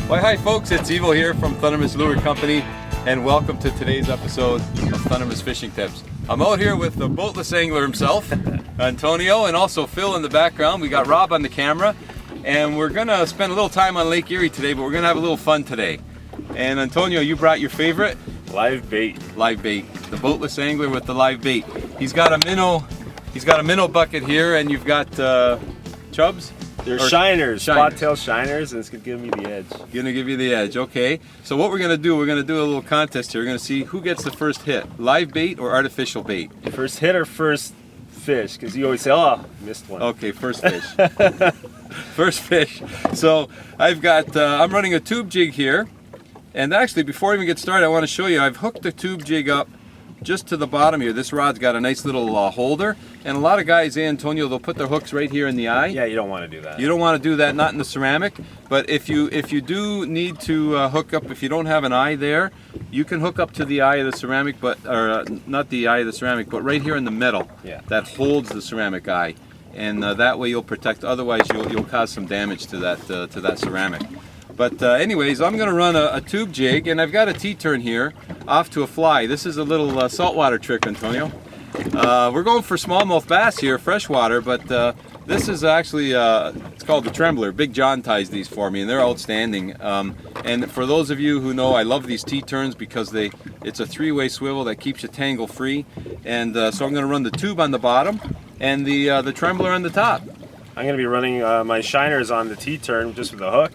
Well, hi folks, it's Ivo here from Thundermist Lure Company, and welcome to today's episode of Thundermist Fishing Tips. I'm out here with the boatless angler himself, Antonio, and also Phil in the background. We got Rob on the camera, and we're gonna spend a little time on Lake Erie today, but we're gonna have a little fun today. And Antonio, you brought your favorite? Live bait. Live bait. The boatless angler with the live bait. He's got a minnow bucket here, and you've got chubs? They're shiners, spot-tail shiners, and it's gonna give me the edge. Gonna give you the edge, okay. So what we're gonna do a little contest here. We're gonna see who gets the first hit, live bait or artificial bait. First hit or first fish? Because you always say, oh, missed one. Okay, first fish. First fish. So I've got, I'm running a tube jig here. And actually, before I even get started, I want to show you, I've hooked the tube jig up just to the bottom here. This rod's got a nice little holder, and a lot of guys, Antonio, they'll put their hooks right here in the eye. Yeah, you don't want to do that. You don't want to do that, not in the ceramic. But if you do need to hook up, if you don't have an eye there, you can hook up to the eye of the ceramic, but not the eye of the ceramic, but right here in the middle. Yeah. That holds the ceramic eye, and that way you'll protect. Otherwise, you'll cause some damage to that ceramic. But anyways, I'm going to run a tube jig, and I've got a T-turn here off to a fly. This is a little saltwater trick, Antonio. We're going for smallmouth bass here, freshwater, but this is actually, it's called the Trembler. Big John ties these for me, and they're outstanding. And for those of you who know, I love these T-turns because it's a three-way swivel that keeps you tangle free. And so I'm going to run the tube on the bottom and the Trembler on the top. I'm going to be running my shiners on the T-turn just with a hook.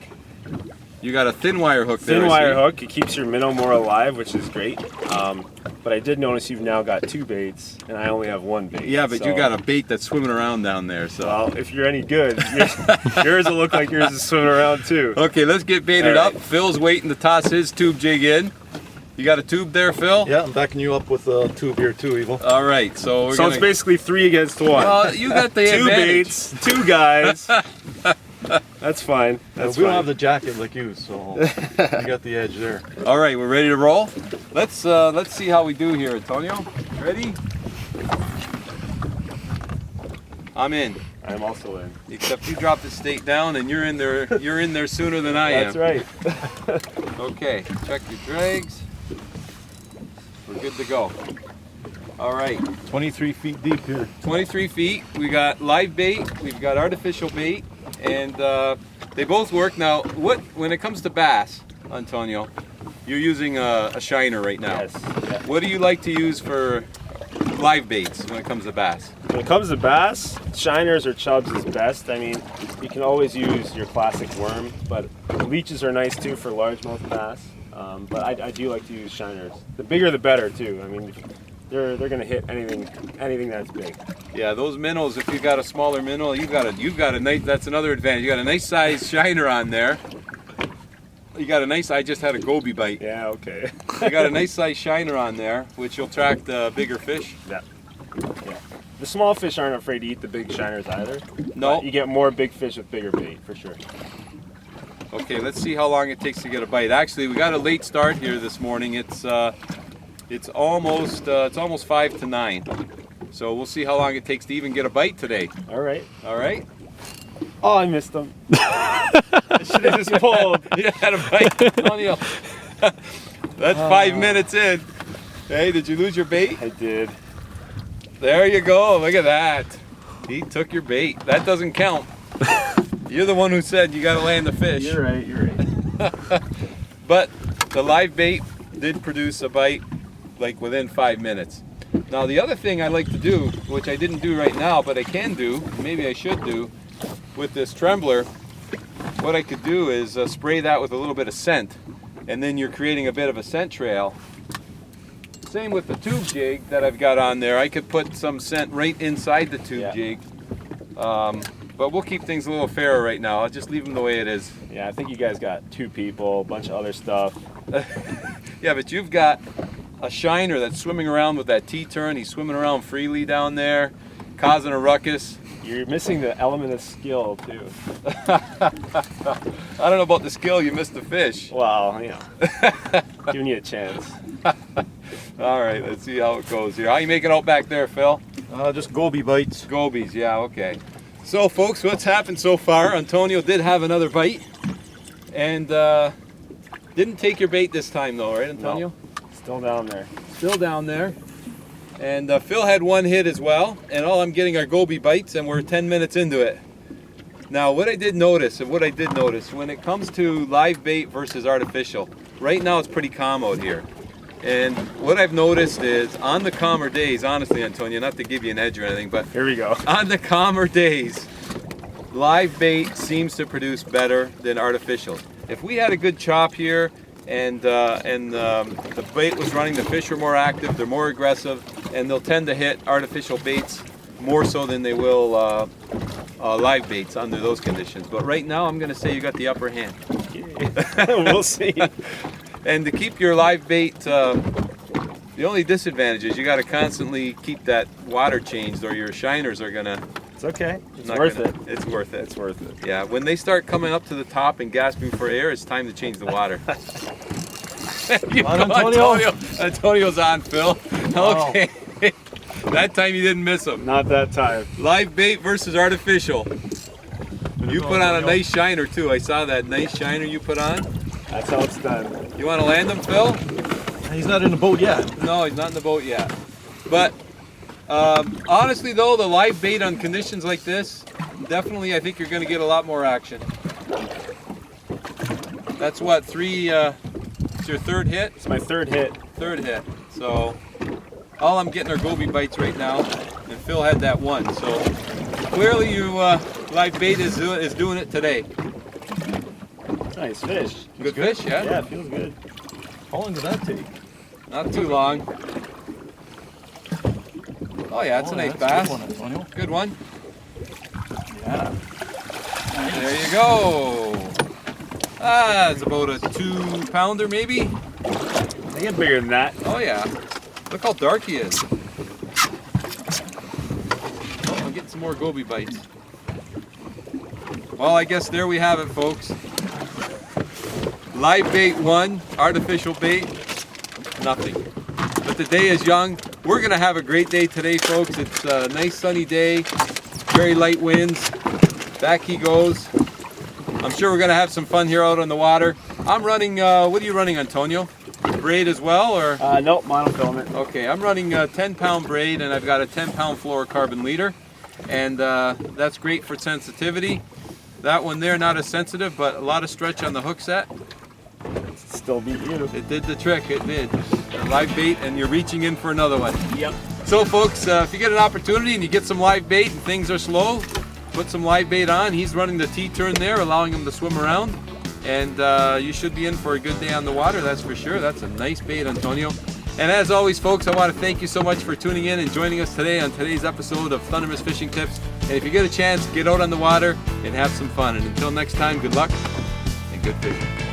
You got a thin wire hook there. Thin wire hook, it keeps your minnow more alive, which is great. But I did notice you've now got two baits, and I only have one bait. Yeah, but you got a bait that's swimming around down there. So. Well, if you're any good, yours will look like yours is swimming around too. Okay, let's get baited up. Phil's waiting to toss his tube jig in. You got a tube there, Phil? Yeah, I'm backing you up with a tube here too, Evil. All right, so it's basically 3 against 1. Well, you got the two advantage. Baits, 2 guys. That's fine. That's we don't have the jacket like you, so you got the edge there. All right, we're ready to roll. Let's see how we do here, Antonio. Ready? I'm in. I'm also in. Except you dropped the stake down, and you're in there. You're in there sooner than I am. That's right. Okay, check your drags. We're good to go. All right. 23 feet deep here. 23 feet. We got live bait. We've got artificial bait. And they both work. Now, when it comes to bass, Antonio, you're using a shiner right now. Yes. Yeah. What do you like to use for live baits when it comes to bass? When it comes to bass, shiners or chubs is best. I mean, you can always use your classic worm, but leeches are nice too for largemouth bass. But I do like to use shiners. The bigger the better too. I mean, they're gonna hit anything that's big. Yeah, those minnows. If you got a smaller minnow, you've got a nice. That's another advantage. You got a nice size shiner on there. You got a nice. I just had a goby bite. Yeah. Okay. You got a nice size shiner on there, which will attract bigger fish. Yeah. Yeah. The small fish aren't afraid to eat the big shiners either. No. You get more big fish with bigger bait for sure. Okay, let's see how long it takes to get a bite. Actually, we got a late start here this morning. It's almost 5 to 9. So we'll see how long it takes to even get a bite today. All right. All right. Oh, I missed them. I should have just pulled. You had a bite, Antonio. That's 5 minutes in. Hey, did you lose your bait? I did. There you go. Look at that. He took your bait. That doesn't count. You're the one who said you got to land the fish. You're right. You're right. But the live bait did produce a bite like within 5 minutes. Now the other thing I like to do, which I didn't do right now, but I can do, maybe I should do, with this Trembler, what I could do is spray that with a little bit of scent, and then you're creating a bit of a scent trail. Same with the tube jig that I've got on there. I could put some scent right inside the tube jig. But we'll keep things a little fairer right now. I'll just leave them the way it is. Yeah, I think you guys got 2 people, a bunch of other stuff. Yeah, but you've got a shiner that's swimming around with that T-turn. He's swimming around freely down there, causing a ruckus. You're missing the element of skill too. I don't know about the skill, you missed the fish. Well, you know, giving you a chance. All right, let's see how it goes here. How you making out back there, Phil? Just goby bites. Gobies, yeah, okay. So folks, what's happened so far? Antonio did have another bite, and Didn't take your bait this time though, right, Antonio? No, still down there. Still down there. And Phil had one hit as well, and all I'm getting are goby bites, and we're 10 minutes into it. Now, what I did notice, when it comes to live bait versus artificial, right now it's pretty calm out here. And what I've noticed is, on the calmer days, honestly, Antonio, not to give you an edge or anything, but Here we go. on the calmer days, live bait seems to produce better than artificial. If we had a good chop here, and the bait was running, the fish are more active, they're more aggressive, and they'll tend to hit artificial baits more so than they will live baits under those conditions. But right now, I'm going to say you got the upper hand. We'll see. And to keep your live bait, the only disadvantage is you got to constantly keep that water changed, or your shiners are going to... It's okay. It's not worth gonna- it. It's worth it. It's worth it. Yeah, when they start coming up to the top and gasping for air, it's time to change the water. You On, go, Antonio. Antonio's on, Phil. Wow. Okay. That time you didn't miss him. Not that time. Live bait versus artificial. You put on a Antonio. nice shiner too. I saw that nice shiner you put on. That's how it's done. You want to land him, Phil? He's not in the boat yet. No, he's not in the boat yet. But honestly though, the live bait on conditions like this, definitely I think you're going to get a lot more action. That's what, it's your third hit? It's my third hit. Third hit. So all I'm getting are goby bites right now, and Phil had that one. So clearly you live bait is doing it today. Nice fish. Good fish, yeah? Yeah, it feels good. How long did that take? Not too long. Oh yeah, that's a nice bass. Good one, Antonio. Good one. Yeah. There you go. Ah, it's about a 2-pounder maybe. They get bigger than that. Oh yeah. Look how dark he is. Oh, I'm getting some more goby bites. Well, I guess there we have it, folks. Live bait 1, artificial bait, nothing. But the day is young. We're gonna have a great day today, folks. It's a nice sunny day, very light winds. Back he goes. I'm sure we're gonna have some fun here out on the water. I'm running, what are you running, Antonio? Braid as well, or? Nope, monofilament. Okay, I'm running a 10-pound braid, and I've got a 10-pound fluorocarbon leader, and that's great for sensitivity. That one there, not as sensitive, but a lot of stretch on the hook set. Still beat you. It did the trick, it did. A live bait, and you're reaching in for another one. Yep. So folks, if you get an opportunity and you get some live bait and things are slow, put some live bait on. He's running the T-turn there, allowing him to swim around. And you should be in for a good day on the water, that's for sure. That's a nice bait, Antonio. And as always, folks, I want to thank you so much for tuning in and joining us today on today's episode of Thundermist Fishing Tips. And if you get a chance, get out on the water and have some fun. And until next time, good luck and good fishing.